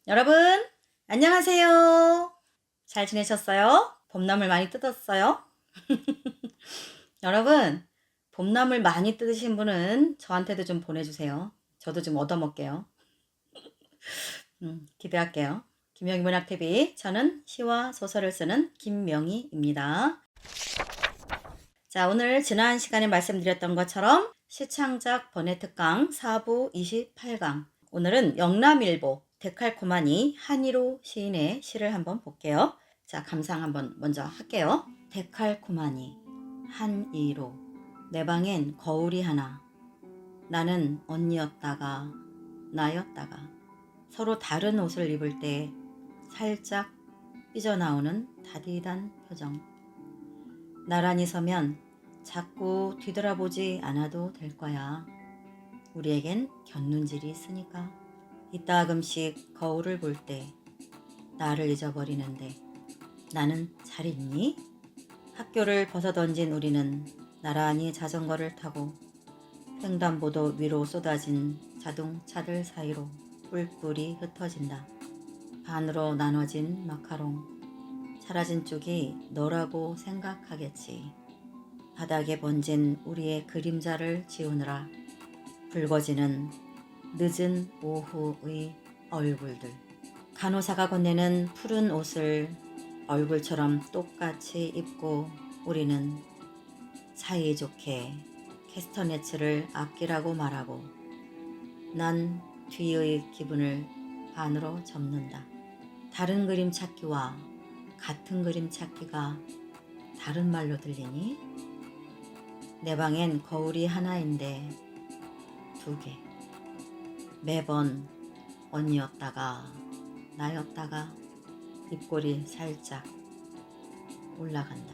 여러분, 안녕하세요. 잘 지내셨어요? 봄나물 많이 뜯었어요? 여러분, 봄나물 많이 뜯으신 분은 저한테도 좀 보내주세요. 저도 좀 얻어먹게요. 기대할게요. 김명희 문학TV, 저는 시와 소설을 쓰는 김명희입니다. 자, 오늘 지난 시간에 말씀드렸던 것처럼 시창작 번외특강 4부 28강. 오늘은 영남일보 데칼코마니 한이로 시인의 시를 한번 볼게요. 자, 감상 한번 먼저 할게요. 데칼코마니 한이로 내 방엔 거울이 하나. 나는 언니였다가 나였다가 서로 다른 옷을 입을 때 살짝 삐져나오는 다디단 표정. 나란히 서면 자꾸 뒤돌아보지 않아도 될 거야. 우리에겐 곁눈질이 있으니까. 이따금씩 거울을 볼 때 나를 잊어버리는데 나는 잘 있니? 학교를 벗어던진 우리는 나란히 자전거를 타고 횡단보도 위로 쏟아진 자동차들 사이로 뿔뿔이 흩어진다. 반으로 나눠진 마카롱. 사라진 쪽이 너라고 생각하겠지. 바닥에 번진 우리의 그림자를 지우느라 붉어지는 늦은 오후의 얼굴들. 간호사가 건네는 푸른 옷을 얼굴처럼 똑같이 입고 우리는 사이좋게 캐스터네츠를 아끼라고 말하고 난 뒤의 기분을 반으로 접는다. 다른 그림 찾기와 같은 그림 찾기가 다른 말로 들리니? 내 방엔 거울이 하나인데 두 개. 매번 언니였다가 나였다가 입꼬리 살짝 올라간다.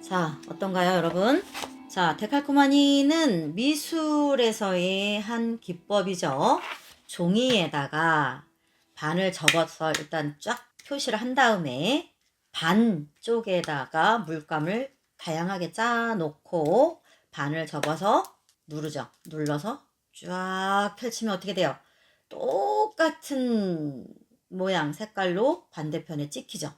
자, 어떤가요, 여러분? 자, 데칼코마니는 미술에서의 한 기법이죠. 종이에다가 반을 접어서 일단 쫙 표시를 한 다음에 반 쪽에다가 물감을 다양하게 짜놓고 반을 접어서 누르죠. 눌러서 쫙 펼치면 어떻게 돼요? 똑같은 모양 색깔로 반대편에 찍히죠.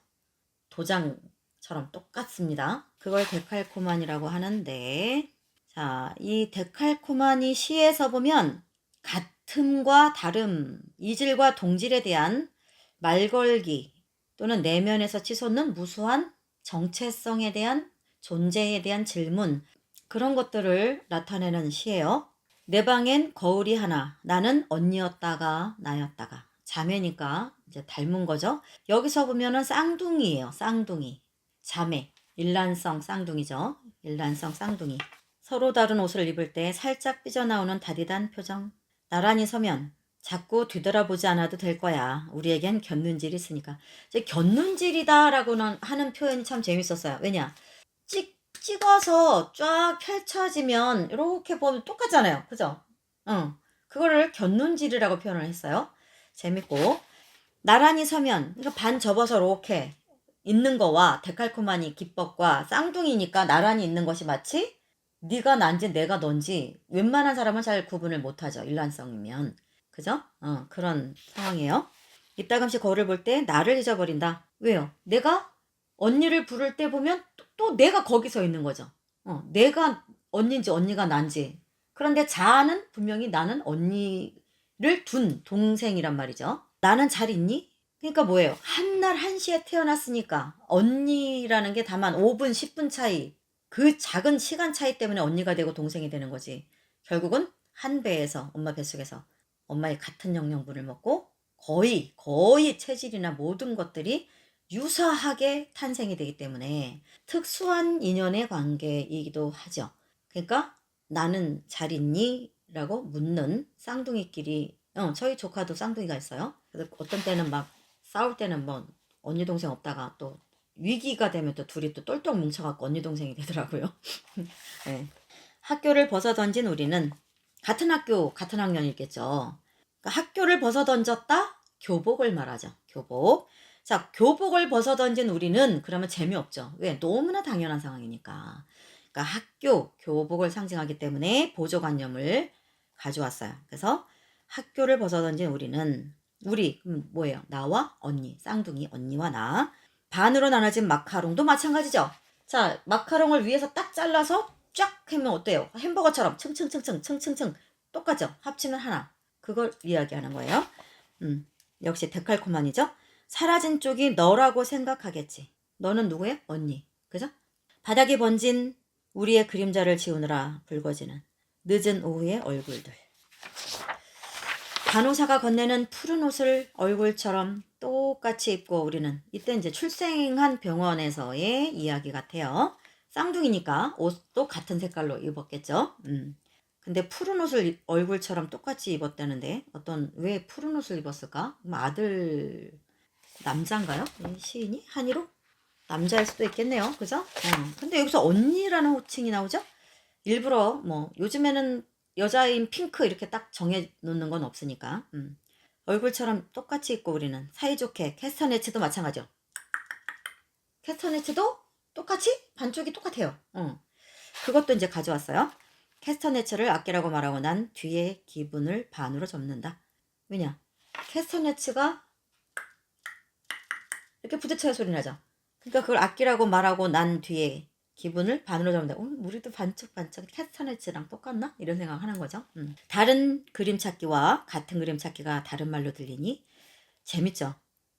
도장처럼 똑같습니다. 그걸 데칼코마니라고 하는데, 자, 이 데칼코마니 시에서 보면 같음과 다름, 이질과 동질에 대한 말걸기 또는 내면에서 치솟는 무수한 정체성에 대한 존재에 대한 질문, 그런 것들을 나타내는 시예요. 내 방엔 거울이 하나. 나는 언니였다가 나였다가. 자매니까 이제 닮은 거죠. 여기서 보면은 쌍둥이에요. 쌍둥이. 자매. 일란성 쌍둥이죠. 일란성 쌍둥이. 서로 다른 옷을 입을 때 살짝 삐져나오는 다디단 표정. 나란히 서면 자꾸 뒤돌아보지 않아도 될 거야. 우리에겐 곁눈질이 있으니까. 이제 곁눈질이다라고는 하는 표현이 참 재밌었어요. 왜냐? 찍어서 쫙 펼쳐지면 이렇게 보면 똑같잖아요. 그죠? 그거를 곁눈질이라고 표현을 했어요. 재밌고. 나란히 서면 그러니까 반 접어서 이렇게 있는 거와 데칼코마니 기법과 쌍둥이니까 나란히 있는 것이 마치 네가 난지 내가 넌지 웬만한 사람은 잘 구분을 못하죠. 일란성이면. 그죠? 그런 상황이에요. 이따금씩 거울을 볼 때 나를 잊어버린다. 왜요? 내가 언니를 부를 때 보면 또 내가 거기 서 있는 거죠. 내가 언니인지 언니가 난지. 그런데 자아는 분명히 나는 언니를 둔 동생이란 말이죠. 나는 잘 있니? 그러니까 뭐예요? 한날 1시에 태어났으니까 언니라는 게 다만 5분, 10분 차이, 그 작은 시간 차이 때문에 언니가 되고 동생이 되는 거지. 결국은 한 배에서, 엄마 뱃속에서 엄마의 같은 영양분을 먹고 거의 체질이나 모든 것들이 유사하게 탄생이 되기 때문에 특수한 인연의 관계이기도 하죠. 그러니까 나는 잘 있니? 라고 묻는 쌍둥이끼리, 저희 조카도 쌍둥이가 있어요. 그래서 어떤 때는 막 싸울 때는 뭐 언니 동생 없다가 또 위기가 되면 또 둘이 또 똘똘 뭉쳐갖고 언니 동생이 되더라고요. 네. 학교를 벗어던진 우리는 같은 학교 같은 학년이겠죠. 그러니까 학교를 벗어던졌다? 교복을 말하죠. 교복. 자, 교복을 벗어던진 우리는 그러면 재미없죠. 왜? 너무나 당연한 상황이니까. 그러니까 학교, 교복을 상징하기 때문에 보조관념을 가져왔어요. 그래서 학교를 벗어던진 우리는 우리 뭐예요? 나와 언니, 쌍둥이 언니와 나. 반으로 나눠진 마카롱도 마찬가지죠. 자, 마카롱을 위에서 딱 잘라서 쫙 하면 어때요? 햄버거처럼 층층층층 똑같죠? 합치면 하나. 그걸 이야기하는 거예요. 역시 데칼코마니죠? 사라진 쪽이 너라고 생각하겠지. 너는 누구예요? 언니. 그죠? 바닥에 번진 우리의 그림자를 지우느라 붉어지는 늦은 오후의 얼굴들. 간호사가 건네는 푸른 옷을 얼굴처럼 똑같이 입고 우리는 이때 이제 출생한 병원에서의 이야기 같아요. 쌍둥이니까 옷도 같은 색깔로 입었겠죠. 근데 푸른 옷을 얼굴처럼 똑같이 입었다는데 왜 푸른 옷을 입었을까? 아들 남자인가요? 시인이 한이로 남자일 수도 있겠네요. 그죠? 근데 여기서 언니라는 호칭이 나오죠? 일부러 뭐 요즘에는 여자인 핑크 이렇게 딱 정해 놓는 건 없으니까. 얼굴처럼 똑같이 입고 우리는 사이좋게 캐스터네츠도 마찬가지죠. 캐스터네츠도 똑같이 반쪽이 똑같아요. 그것도 이제 가져왔어요. 캐스터네츠를 아끼라고 말하고 난 뒤에 기분을 반으로 접는다. 왜냐? 캐스터네츠가 이렇게 부딪혀야 소리 나죠. 그러니까 그걸 아끼라고 말하고 난 뒤에 기분을 반으로 접는다. 우리도 반짝반짝 캐스터네츠랑 똑같나? 이런 생각하는 거죠. 다른 그림 찾기와 같은 그림 찾기가 다른 말로 들리니 재밌죠.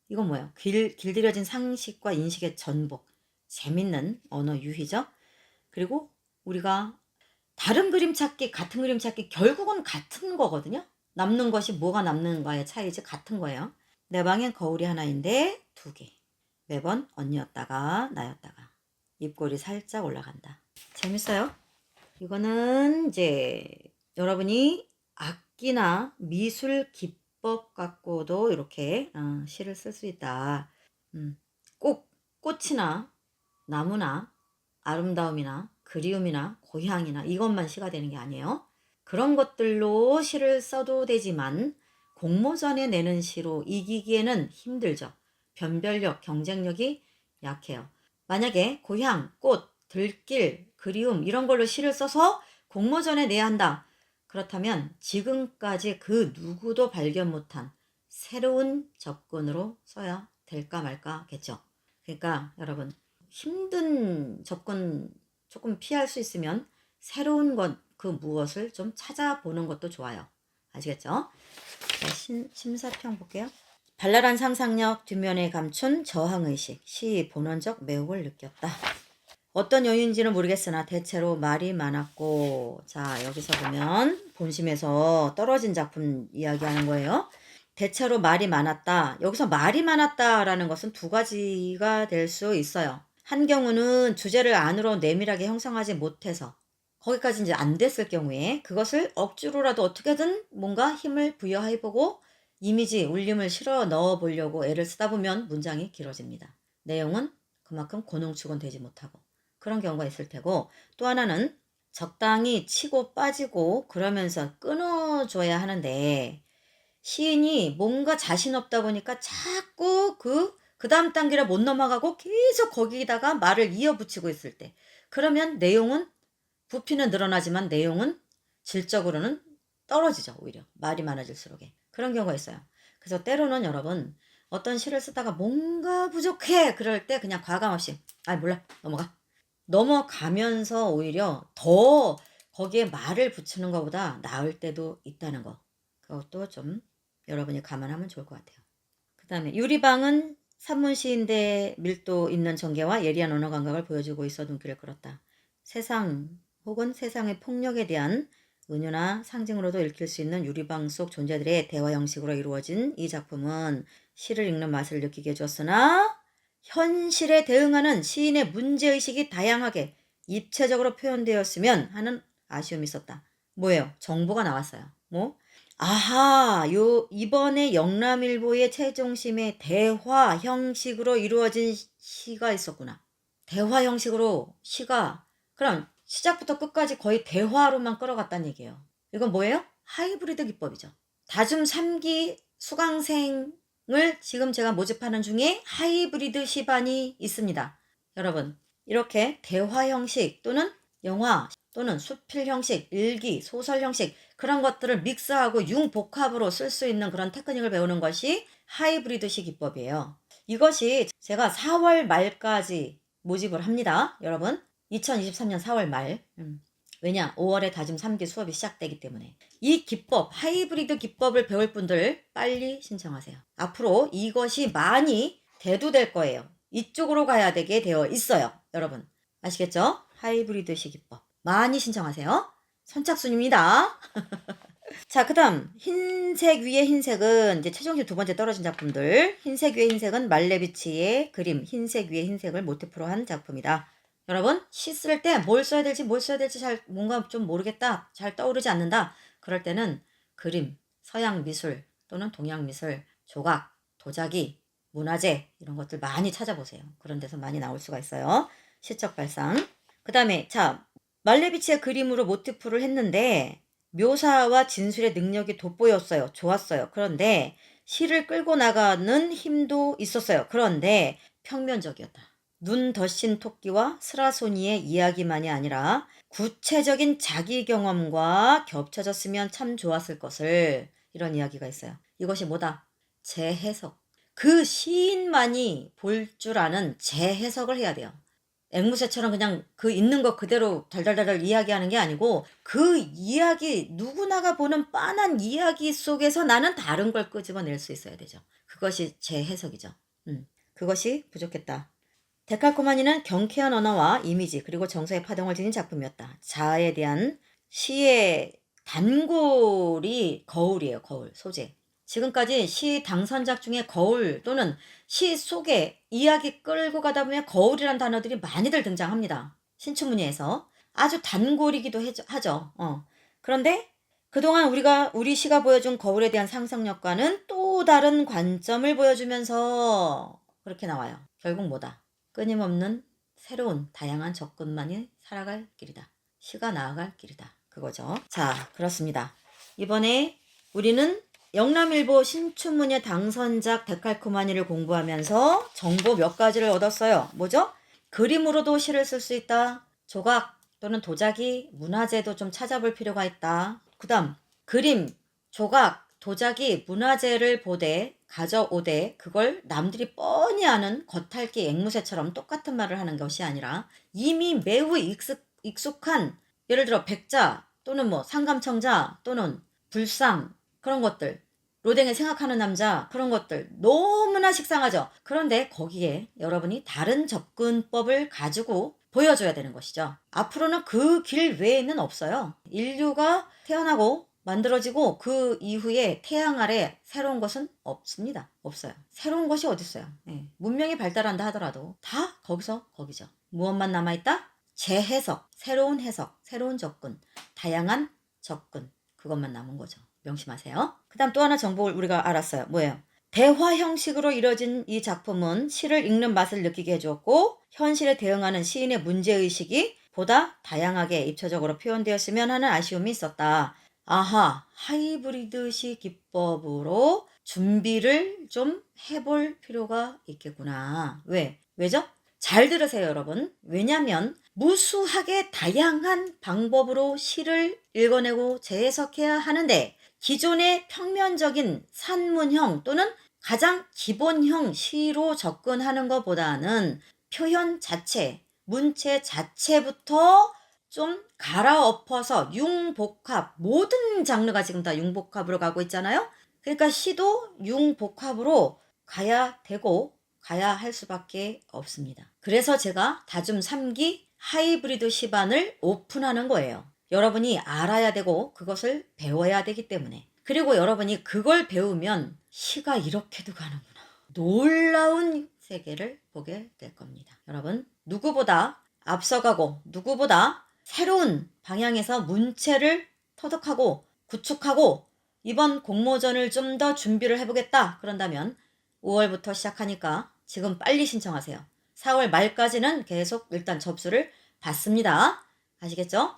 이건 뭐예요? 길들여진 상식과 인식의 전복. 재밌는 언어 유희죠. 그리고 우리가 다른 그림 찾기, 같은 그림 찾기 결국은 같은 거거든요. 남는 것이 뭐가 남는가의 차이지 같은 거예요. 내 방엔 거울이 하나인데 2개. 매번 언니였다가 나였다가 입꼬리 살짝 올라간다. 재밌어요? 이거는 이제 여러분이 악기나 미술 기법 갖고도 이렇게 시를 쓸 수 있다. 꼭 꽃이나 나무나 아름다움이나 그리움이나 고향이나 이것만 시가 되는 게 아니에요. 그런 것들로 시를 써도 되지만 공모전에 내는 시로 이기기에는 힘들죠. 변별력, 경쟁력이 약해요. 만약에 고향, 꽃, 들길, 그리움 이런 걸로 시를 써서 공모전에 내야 한다. 그렇다면 지금까지 그 누구도 발견 못한 새로운 접근으로 써야 될까 말까겠죠. 그러니까 여러분 힘든 접근 조금 피할 수 있으면 새로운 것 그 무엇을 좀 찾아보는 것도 좋아요. 아시겠죠? 자, 심사평 볼게요. 발랄한 상상력 뒷면에 감춘 저항의식, 시 본원적 매혹을 느꼈다. 어떤 여유인지는 모르겠으나 대체로 말이 많았고, 자 여기서 보면 본심에서 떨어진 작품 이야기하는 거예요. 대체로 말이 많았다. 여기서 말이 많았다라는 것은 2가지가 될 수 있어요. 한 경우는 주제를 안으로 내밀하게 형성하지 못해서 거기까지 이제 안 됐을 경우에 그것을 억지로라도 어떻게든 뭔가 힘을 부여해보고 이미지, 울림을 실어 넣어보려고 애를 쓰다 보면 문장이 길어집니다. 내용은 그만큼 고농축은 되지 못하고 그런 경우가 있을 테고, 또 하나는 적당히 치고 빠지고 그러면서 끊어줘야 하는데 시인이 뭔가 자신 없다 보니까 자꾸 그 다음 단계를 못 넘어가고 계속 거기다가 말을 이어붙이고 있을 때, 그러면 내용은 부피는 늘어나지만 내용은 질적으로는 떨어지죠. 오히려 말이 많아질수록에 그런 경우가 있어요. 그래서 때로는 여러분 어떤 시를 쓰다가 뭔가 부족해 그럴 때 그냥 과감없이 몰라 넘어가면서 오히려 더 거기에 말을 붙이는 것보다 나을 때도 있다는 거, 그것도 좀 여러분이 감안하면 좋을 것 같아요. 그 다음에 유리방은 산문시인데 밀도 있는 전개와 예리한 언어 감각을 보여주고 있어 눈길을 끌었다. 세상 혹은 세상의 폭력에 대한 은유나 상징으로도 읽힐 수 있는 유리방 속 존재들의 대화 형식으로 이루어진 이 작품은 시를 읽는 맛을 느끼게 해줬으나 현실에 대응하는 시인의 문제의식이 다양하게 입체적으로 표현되었으면 하는 아쉬움이 있었다. 뭐예요? 정보가 나왔어요. 이번에 영남일보의 최종심의 대화 형식으로 이루어진 시가 있었구나. 대화 형식으로 시가, 그럼 시작부터 끝까지 거의 대화로만 끌어갔다는 얘기예요. 이건 뭐예요? 하이브리드 기법이죠. 다중 3기 수강생을 지금 제가 모집하는 중에 하이브리드 시반이 있습니다. 여러분, 이렇게 대화 형식 또는 영화, 또는 수필 형식, 일기, 소설 형식 그런 것들을 믹스하고 융복합으로 쓸 수 있는 그런 테크닉을 배우는 것이 하이브리드식 기법이에요. 이것이 제가 4월 말까지 모집을 합니다. 여러분 2023년 4월 말 왜냐 5월에 다짐 3기 수업이 시작되기 때문에 이 기법 하이브리드 기법을 배울 분들 빨리 신청하세요. 앞으로 이것이 많이 대두될 거예요. 이쪽으로 가야 되게 되어 있어요. 여러분 아시겠죠? 하이브리드식 기법 많이 신청하세요. 선착순입니다. 자, 그 다음 흰색 위에 흰색은 이제 최종실 두 번째 떨어진 작품들. 흰색 위에 흰색은 말레비치의 그림 흰색 위에 흰색을 모티프로 한 작품이다. 여러분 시 쓸 때 뭘 써야 될지 잘 뭔가 좀 모르겠다, 잘 떠오르지 않는다, 그럴 때는 그림, 서양 미술 또는 동양 미술, 조각, 도자기, 문화재 이런 것들 많이 찾아보세요. 그런 데서 많이 나올 수가 있어요. 시적 발상. 그 다음에 자 말레비치의 그림으로 모티프를 했는데 묘사와 진술의 능력이 돋보였어요. 좋았어요. 그런데 시를 끌고 나가는 힘도 있었어요. 그런데 평면적이었다. 눈 덧신 토끼와 스라소니의 이야기만이 아니라 구체적인 자기 경험과 겹쳐졌으면 참 좋았을 것을, 이런 이야기가 있어요. 이것이 뭐다? 재해석. 그 시인만이 볼 줄 아는 재해석을 해야 돼요. 앵무새처럼 그냥 그 있는 거 그대로 달달달달 이야기하는 게 아니고 그 이야기, 누구나가 보는 빤한 이야기 속에서 나는 다른 걸 끄집어낼 수 있어야 되죠. 그것이 제 해석이죠. 그것이 부족했다. 데칼코마니는 경쾌한 언어와 이미지 그리고 정서의 파동을 지닌 작품이었다. 자아에 대한 시의 단골이 거울이에요. 거울, 소재. 지금까지 시 당선작 중에 거울 또는 시 속에 이야기 끌고 가다 보면 거울이란 단어들이 많이들 등장합니다. 신춘문예에서 아주 단골이기도 하죠. 그런데 그동안 우리 시가 보여준 거울에 대한 상상력과는 또 다른 관점을 보여주면서 그렇게 나와요. 결국 뭐다? 끊임없는 새로운 다양한 접근만이 살아갈 길이다. 시가 나아갈 길이다. 그거죠. 자, 그렇습니다. 이번에 우리는 영남일보 신춘문예 당선작 데칼코마니를 공부하면서 정보 몇 가지를 얻었어요. 뭐죠? 그림으로도 시를 쓸 수 있다. 조각 또는 도자기, 문화재도 좀 찾아볼 필요가 있다. 그 다음 그림, 조각, 도자기, 문화재를 보되 가져오되 그걸 남들이 뻔히 아는 겉핥기 앵무새처럼 똑같은 말을 하는 것이 아니라 이미 매우 익숙한, 예를 들어 백자 또는 뭐 상감청자 또는 불상 그런 것들, 로댕에 생각하는 남자 그런 것들 너무나 식상하죠. 그런데 거기에 여러분이 다른 접근법을 가지고 보여줘야 되는 것이죠. 앞으로는 그 길 외에는 없어요. 인류가 태어나고 만들어지고 그 이후에 태양 아래 새로운 것은 없습니다. 없어요. 새로운 것이 어디 있어요. 문명이 발달한다 하더라도 다 거기서 거기죠. 무엇만 남아있다? 재해석, 새로운 해석, 새로운 접근, 다양한 접근, 그것만 남은 거죠. 명심하세요. 그 다음 또 하나 정보를 우리가 알았어요. 뭐예요? 대화 형식으로 이뤄진 이 작품은 시를 읽는 맛을 느끼게 해주었고 현실에 대응하는 시인의 문제의식이 보다 다양하게 입체적으로 표현되었으면 하는 아쉬움이 있었다. 아하, 하이브리드식 기법으로 준비를 좀 해볼 필요가 있겠구나. 왜죠? 잘 들으세요, 여러분. 왜냐면 무수하게 다양한 방법으로 시를 읽어내고 재해석해야 하는데 기존의 평면적인 산문형 또는 가장 기본형 시로 접근하는 것보다는 표현 자체, 문체 자체부터 좀 갈아엎어서 융복합, 모든 장르가 지금 다 융복합으로 가고 있잖아요. 그러니까 시도 융복합으로 가야 되고 가야 할 수밖에 없습니다. 그래서 제가 다줌 3기 하이브리드 시반을 오픈하는 거예요. 여러분이 알아야 되고 그것을 배워야 되기 때문에. 그리고 여러분이 그걸 배우면 시가 이렇게도 가는구나. 놀라운 세계를 보게 될 겁니다. 여러분, 누구보다 앞서가고 누구보다 새로운 방향에서 문체를 터득하고 구축하고 이번 공모전을 좀 더 준비를 해보겠다. 그런다면 5월부터 시작하니까 지금 빨리 신청하세요. 4월 말까지는 계속 일단 접수를 받습니다. 아시겠죠?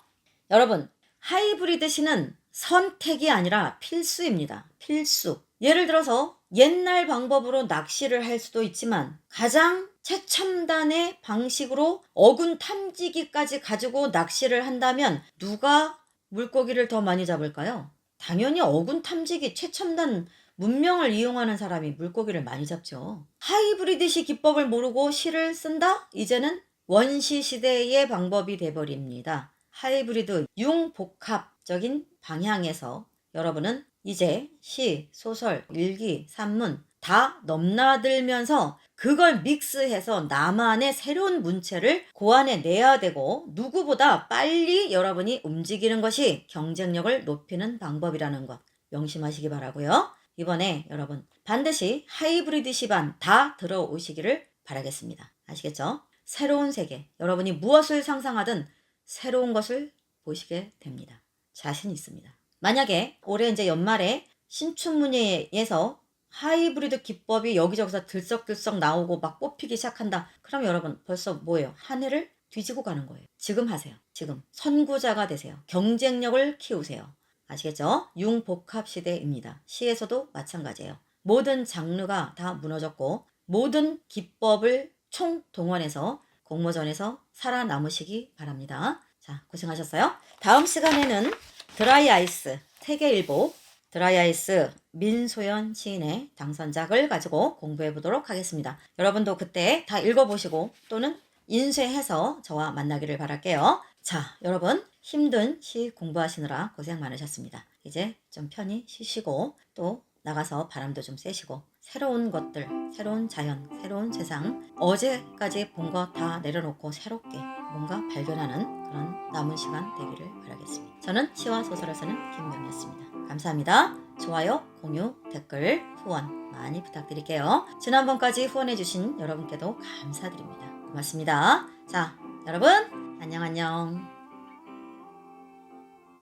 여러분, 하이브리드 시는 선택이 아니라 필수입니다. 필수. 예를 들어서 옛날 방법으로 낚시를 할 수도 있지만 가장 최첨단의 방식으로 어군 탐지기까지 가지고 낚시를 한다면 누가 물고기를 더 많이 잡을까요? 당연히 어군 탐지기 최첨단 문명을 이용하는 사람이 물고기를 많이 잡죠. 하이브리드시 기법을 모르고 시를 쓴다? 이제는 원시 시대의 방법이 돼버립니다. 하이브리드 융복합적인 방향에서 여러분은 이제 시, 소설, 일기, 산문 다 넘나들면서 그걸 믹스해서 나만의 새로운 문체를 고안해 내야 되고 누구보다 빨리 여러분이 움직이는 것이 경쟁력을 높이는 방법이라는 것 명심하시기 바라고요. 이번에 여러분 반드시 하이브리드 시반 다 들어오시기를 바라겠습니다. 아시겠죠? 새로운 세계, 여러분이 무엇을 상상하든 새로운 것을 보시게 됩니다. 자신 있습니다. 만약에 올해 이제 연말에 신춘문예에서 하이브리드 기법이 여기저기서 들썩들썩 나오고 막 뽑히기 시작한다. 그럼 여러분 벌써 뭐예요? 한 해를 뒤지고 가는 거예요. 지금 하세요. 지금 선구자가 되세요. 경쟁력을 키우세요. 아시겠죠? 융복합 시대입니다. 시에서도 마찬가지예요. 모든 장르가 다 무너졌고 모든 기법을 총동원해서 공모전에서 살아남으시기 바랍니다. 자, 고생하셨어요. 다음 시간에는 드라이 아이스 세계일보 드라이 아이스 민소연 시인의 당선작을 가지고 공부해 보도록 하겠습니다. 여러분도 그때 다 읽어보시고 또는 인쇄해서 저와 만나기를 바랄게요. 자, 여러분 힘든 시 공부하시느라 고생 많으셨습니다. 이제 좀 편히 쉬시고 또 나가서 바람도 좀 쐬시고 새로운 것들, 새로운 자연, 새로운 세상 어제까지 본 거 다 내려놓고 새롭게 뭔가 발견하는 그런 남은 시간 되기를 바라겠습니다. 저는 시와 소설을 쓰는 김명이었습니다. 감사합니다. 좋아요, 공유, 댓글, 후원 많이 부탁드릴게요. 지난번까지 후원해주신 여러분께도 감사드립니다. 고맙습니다. 자, 여러분 안녕.